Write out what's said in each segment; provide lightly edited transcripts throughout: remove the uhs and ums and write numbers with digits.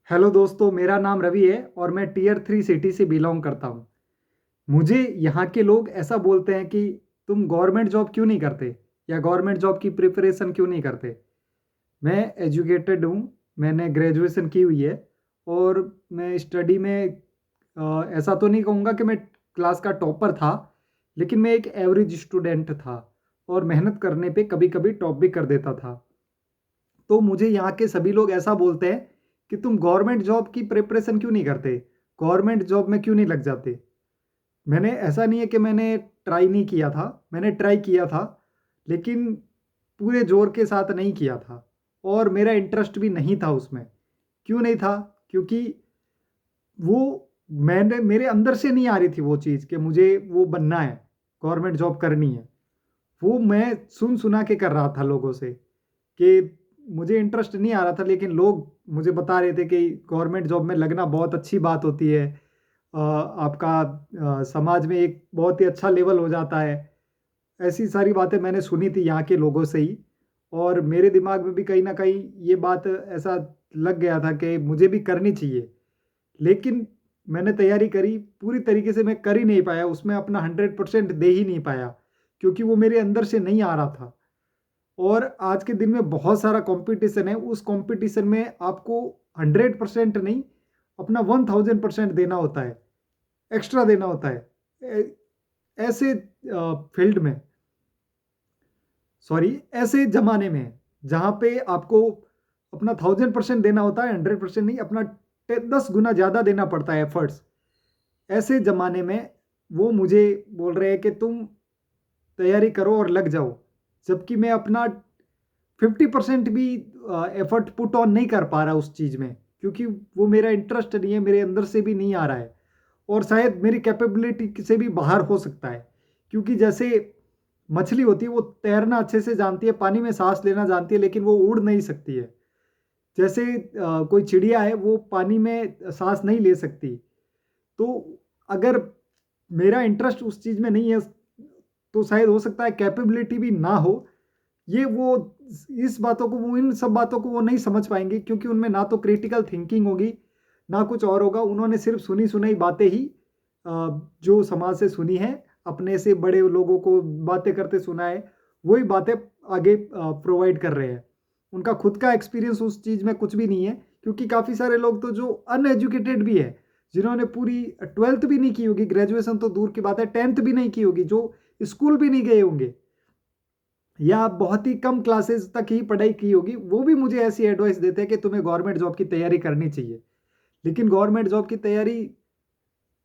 Hello दोस्तों, मेरा नाम रवि है और मैं टियर 3 सिटी से बिलोंग करता हूँ। मुझे यहाँ के लोग ऐसा बोलते हैं कि तुम गवर्नमेंट जॉब क्यों नहीं करते या गवर्नमेंट जॉब की प्रिपरेशन क्यों नहीं करते। मैं एजुकेटेड हूँ, मैंने ग्रेजुएशन की हुई है और मैं स्टडी में ऐसा तो नहीं कहूँगा कि मैं क्लास का टॉपर था, लेकिन मैं एक एवरेज स्टूडेंट था और मेहनत करने पे कभी-कभी टॉप भी कर देता था। तो मुझे यहाँ के सभी लोग ऐसा बोलते हैं कि तुम गवर्नमेंट जॉब की प्रिपरेशन क्यों नहीं करते, गवर्नमेंट जॉब में क्यों नहीं लग जाते। मैंने ऐसा नहीं है कि मैंने ट्राई नहीं किया था, मैंने ट्राई किया था, लेकिन पूरे ज़ोर के साथ नहीं किया था और मेरा इंटरेस्ट भी नहीं था उसमें। क्यों नहीं था? क्योंकि वो मैंने मेरे अंदर से नहीं आ रही थी वो चीज़ कि मुझे वो बनना है, गवर्नमेंट जॉब करनी है। वो मैं सुन-सुना के कर रहा था लोगों से कि मुझे इंटरेस्ट नहीं आ रहा था, लेकिन लोग मुझे बता रहे थे कि गवर्नमेंट जॉब में लगना बहुत अच्छी बात होती है। आपका समाज में एक बहुत ही अच्छा लेवल हो जाता है। ऐसी सारी बातें मैंने सुनी थी यहाँ के लोगों से ही और मेरे दिमाग में भी कहीं न कहीं ये बात ऐसा लग गया था कि मुझे भी करनी चाहिए। लेकिन मैंने तैयारी करी, पूरी तरीके से मैं कर ही नहीं पाया, उसमें अपना 100% दे ही नहीं पाया, क्योंकि वो मेरे अंदर से नहीं आ रहा था। और आज के दिन में बहुत सारा कॉम्पिटिशन है, उस कॉम्पिटिशन में आपको 100% नहीं, अपना 1000% देना होता है, एक्स्ट्रा देना होता है। ऐसे फील्ड में, सॉरी, ऐसे ज़माने में जहाँ पे आपको अपना 1000% देना होता है, 100% नहीं, अपना 10 गुना ज़्यादा देना पड़ता है एफर्ट्स। ऐसे ज़माने में वो मुझे बोल रहे हैं कि तुम तैयारी करो और लग जाओ, जबकि मैं अपना 50% भी एफर्ट पुट ऑन नहीं कर पा रहा उस चीज़ में, क्योंकि वो मेरा इंटरेस्ट नहीं है, मेरे अंदर से भी नहीं आ रहा है और शायद मेरी कैपेबिलिटी से भी बाहर हो सकता है। क्योंकि जैसे मछली होती है, वो तैरना अच्छे से जानती है, पानी में साँस लेना जानती है, लेकिन वो उड़ नहीं सकती है। जैसे कोई चिड़िया है, वो पानी में साँस नहीं ले सकती। तो अगर मेरा इंटरेस्ट उस चीज़ में नहीं है, तो शायद हो सकता है कैपेबिलिटी भी ना हो। ये वो इस बातों को, वो इन सब बातों को वो नहीं समझ पाएँगे, क्योंकि उनमें ना तो क्रिटिकल थिंकिंग होगी, ना कुछ और होगा। उन्होंने सिर्फ़ सुनी-सुनाई बातें ही जो समाज से सुनी है, अपने से बड़े लोगों को बातें करते सुना है, वही बातें आगे प्रोवाइड कर रहे हैं। उनका खुद का एक्सपीरियंस उस चीज़ में कुछ भी नहीं है, क्योंकि काफ़ी सारे लोग तो जो अनएजुकेटेड भी है, जिन्होंने पूरी 12th भी नहीं की होगी, ग्रेजुएशन तो दूर की बात है, 10th भी नहीं की होगी, जो स्कूल भी नहीं गए होंगे या बहुत ही कम क्लासेस तक ही पढ़ाई की होगी, वो भी मुझे ऐसी एडवाइस देते हैं कि तुम्हें गवर्नमेंट जॉब की तैयारी करनी चाहिए। लेकिन गवर्नमेंट जॉब की तैयारी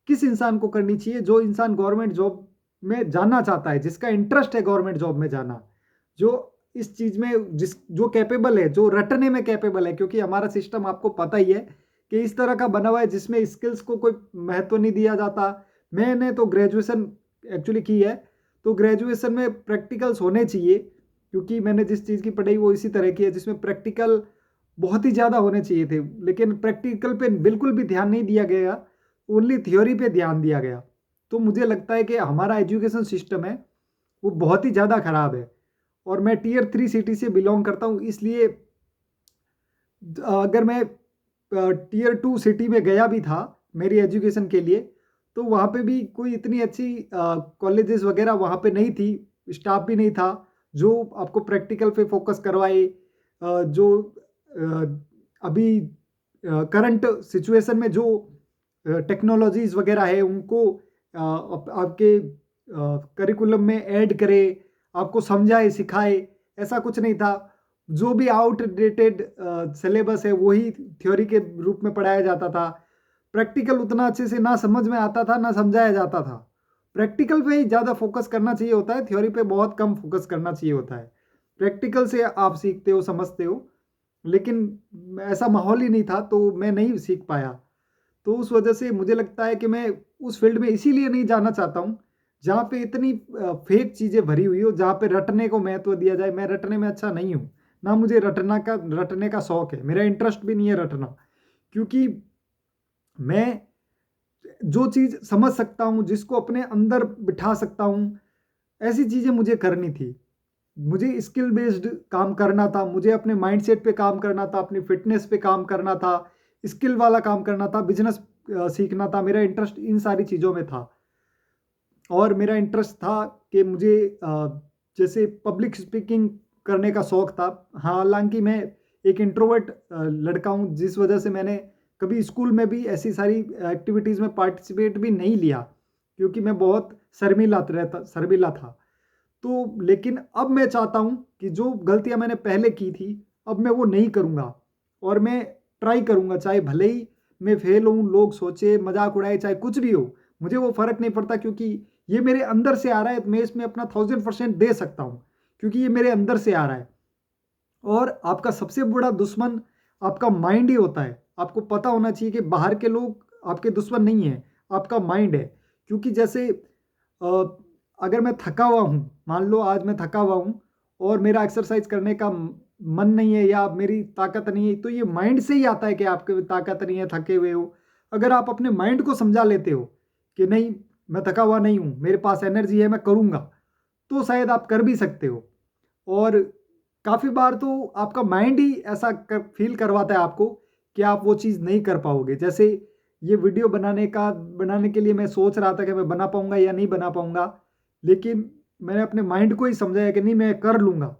किस इंसान को करनी चाहिए? जो इंसान गवर्नमेंट जॉब में जाना चाहता है, जिसका इंटरेस्ट है गवर्नमेंट जॉब में जाना, जो इस चीज़ में जो कैपेबल है, जो रटने में कैपेबल है, क्योंकि हमारा सिस्टम आपको पता ही है कि इस तरह का बना हुआ है जिसमें स्किल्स को कोई महत्व नहीं दिया जाता। मैंने तो ग्रेजुएशन एक्चुअली की है, तो ग्रेजुएशन में प्रैक्टिकल्स होने चाहिए, क्योंकि मैंने जिस चीज़ की पढ़ाई वो इसी तरह की है जिसमें प्रैक्टिकल बहुत ही ज़्यादा होने चाहिए थे, लेकिन प्रैक्टिकल पे बिल्कुल भी ध्यान नहीं दिया गया, ओनली थ्योरी पे ध्यान दिया गया। तो मुझे लगता है कि हमारा एजुकेशन सिस्टम है, वो बहुत ही ज़्यादा खराब है और मैं टियर 3 सिटी से बिलॉन्ग करता हूँ, इसलिए अगर मैं टियर 2 सिटी में गया भी था मेरी एजुकेशन के लिए, तो वहाँ पे भी कोई इतनी अच्छी कॉलेजेस वगैरह वहाँ पे नहीं थी, स्टाफ भी नहीं था, जो आपको प्रैक्टिकल पे फ़ोकस करवाए। जो अभी करंट सिचुएशन में जो टेक्नोलॉजीज़ वगैरह है, उनको आपके करिकुलम में ऐड करे, आपको समझाए, सिखाए, ऐसा कुछ नहीं था। जो भी आउटडेटेड सिलेबस है, वही थ्योरी के रूप में पढ़ाया जाता था। प्रैक्टिकल उतना अच्छे से ना समझ में आता था, ना समझाया जाता था। प्रैक्टिकल पे ही ज़्यादा फ़ोकस करना चाहिए होता है, थ्योरी पे बहुत कम फ़ोकस करना चाहिए होता है। प्रैक्टिकल से आप सीखते हो, समझते हो, लेकिन ऐसा माहौल ही नहीं था, तो मैं नहीं सीख पाया। तो उस वजह से मुझे लगता है कि मैं उस फ़ील्ड में इसीलिए नहीं जाना चाहता हूँ, जहाँ पे इतनी फ़ेक चीज़ें भरी हुई हो, जहाँ पे रटने को महत्व दिया जाए। मैं रटने में अच्छा नहीं हूँ, ना मुझे रटने का शौक है, मेरा इंटरेस्ट भी नहीं है रटना। क्योंकि मैं जो चीज़ समझ सकता हूँ, जिसको अपने अंदर बिठा सकता हूँ, ऐसी चीज़ें मुझे करनी थी। मुझे स्किल बेस्ड काम करना था, मुझे अपने माइंडसेट पे काम करना था, अपनी फ़िटनेस पे काम करना था, स्किल वाला काम करना था, बिजनेस सीखना था, मेरा इंटरेस्ट इन सारी चीज़ों में था। और मेरा इंटरेस्ट था कि मुझे जैसे पब्लिक स्पीकिंग करने का शौक था। हालांकि मैं एक इंट्रोवर्ट लड़का हूँ, जिस वजह से मैंने कभी स्कूल में भी ऐसी सारी एक्टिविटीज़ में पार्टिसिपेट भी नहीं लिया, क्योंकि मैं बहुत शर्मीला था। तो लेकिन अब मैं चाहता हूँ कि जो गलतियाँ मैंने पहले की थी, अब मैं वो नहीं करूँगा और मैं ट्राई करूँगा, चाहे भले ही मैं फेल हूँ, लोग सोचे, मजाक उड़ाए, चाहे कुछ भी हो, मुझे वो फ़र्क नहीं पड़ता, क्योंकि ये मेरे अंदर से आ रहा है। तो मैं इसमें अपना 1000% दे सकता हूँ, क्योंकि ये मेरे अंदर से आ रहा है। और आपका सबसे बड़ा दुश्मन आपका माइंड ही होता है। आपको पता होना चाहिए कि बाहर के लोग आपके दुश्मन नहीं है, आपका माइंड है। क्योंकि जैसे अगर मैं थका हुआ हूँ, मान लो आज मैं थका हुआ हूँ और मेरा एक्सरसाइज करने का मन नहीं है या मेरी ताकत नहीं है, तो ये माइंड से ही आता है कि आपके ताकत नहीं है, थके हुए हो। अगर आप अपने माइंड को समझा लेते हो कि नहीं, मैं थका हुआ नहीं हूँ, मेरे पास एनर्जी है, मैं करूँगा, तो शायद आप कर भी सकते हो। और काफ़ी बार तो आपका माइंड ही ऐसा फील करवाता है आपको कि आप वो चीज़ नहीं कर पाओगे। जैसे ये वीडियो बनाने के लिए मैं सोच रहा था कि मैं बना पाऊँगा या नहीं बना पाऊँगा, लेकिन मैंने अपने माइंड को ही समझाया कि नहीं, मैं कर लूँगा।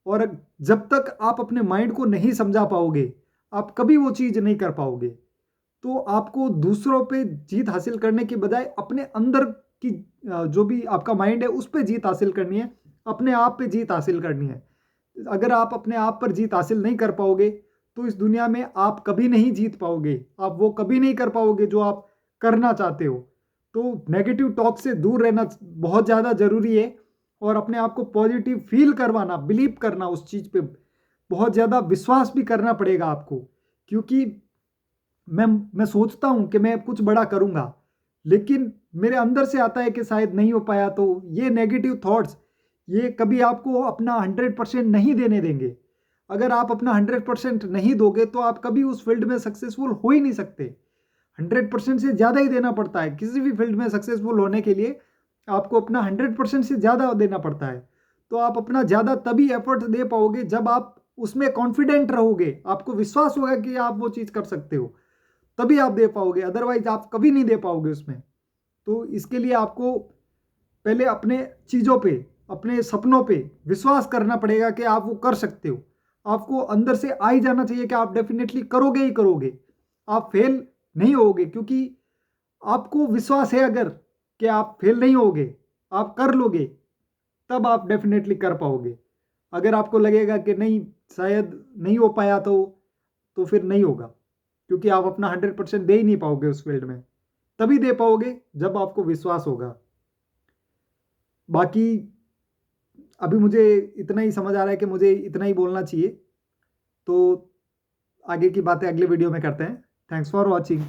और जब तक आप अपने माइंड को नहीं समझा पाओगे, आप कभी वो चीज़ नहीं कर पाओगे। तो आपको दूसरों पे जीत हासिल करने के बजाय अपने अंदर की जो भी आपका माइंड है, उस पे जीत हासिल करनी है, अपने आप पे जीत हासिल करनी है। अगर आप अपने आप पर जीत हासिल नहीं कर पाओगे, तो इस दुनिया में आप कभी नहीं जीत पाओगे। आप वो कभी नहीं कर पाओगे जो आप करना चाहते हो। तो नेगेटिव टॉक से दूर रहना बहुत ज़्यादा ज़रूरी है, और अपने आप को पॉजिटिव फील करवाना, बिलीव करना उस चीज़ पे, बहुत ज़्यादा विश्वास भी करना पड़ेगा आपको। क्योंकि मैं सोचता हूँ कि मैं कुछ बड़ा करूँगा, लेकिन मेरे अंदर से आता है कि शायद नहीं हो पाया। तो ये नेगेटिव थॉट्स, ये कभी आपको अपना 100% नहीं देने देंगे। अगर आप अपना 100% नहीं दोगे, तो आप कभी उस फील्ड में सक्सेसफुल हो ही नहीं सकते। 100% से ज़्यादा ही देना पड़ता है किसी भी फील्ड में सक्सेसफुल होने के लिए। आपको अपना 100% से ज़्यादा देना पड़ता है। तो आप अपना ज़्यादा तभी एफर्ट दे पाओगे जब आप उसमें कॉन्फिडेंट रहोगे, आपको विश्वास होगा कि आप वो चीज़ कर सकते हो, तभी आप दे पाओगे। अदरवाइज आप कभी नहीं दे पाओगे उसमें। तो इसके लिए आपको पहले अपने चीज़ों पे, अपने सपनों पे विश्वास करना पड़ेगा कि आप वो कर सकते हो। आपको अंदर से आ ही जाना चाहिए कि आप डेफिनेटली करोगे ही करोगे। आप फेल नहीं होगे, क्योंकि आपको विश्वास है अगर कि आप फेल नहीं होगे, आप कर लोगे, तब आप डेफिनेटली कर पाओगे। अगर आपको लगेगा कि नहीं, शायद नहीं हो पाया, तो फिर नहीं होगा, क्योंकि आप अपना 100% दे ही नहीं पाओगे उस फील्ड में। तभी दे पाओगे जब आपको विश्वास होगा। बाकी अभी मुझे इतना ही समझ आ रहा है कि मुझे इतना ही बोलना चाहिए। तो आगे की बातें अगले वीडियो में करते हैं। Thanks for watching.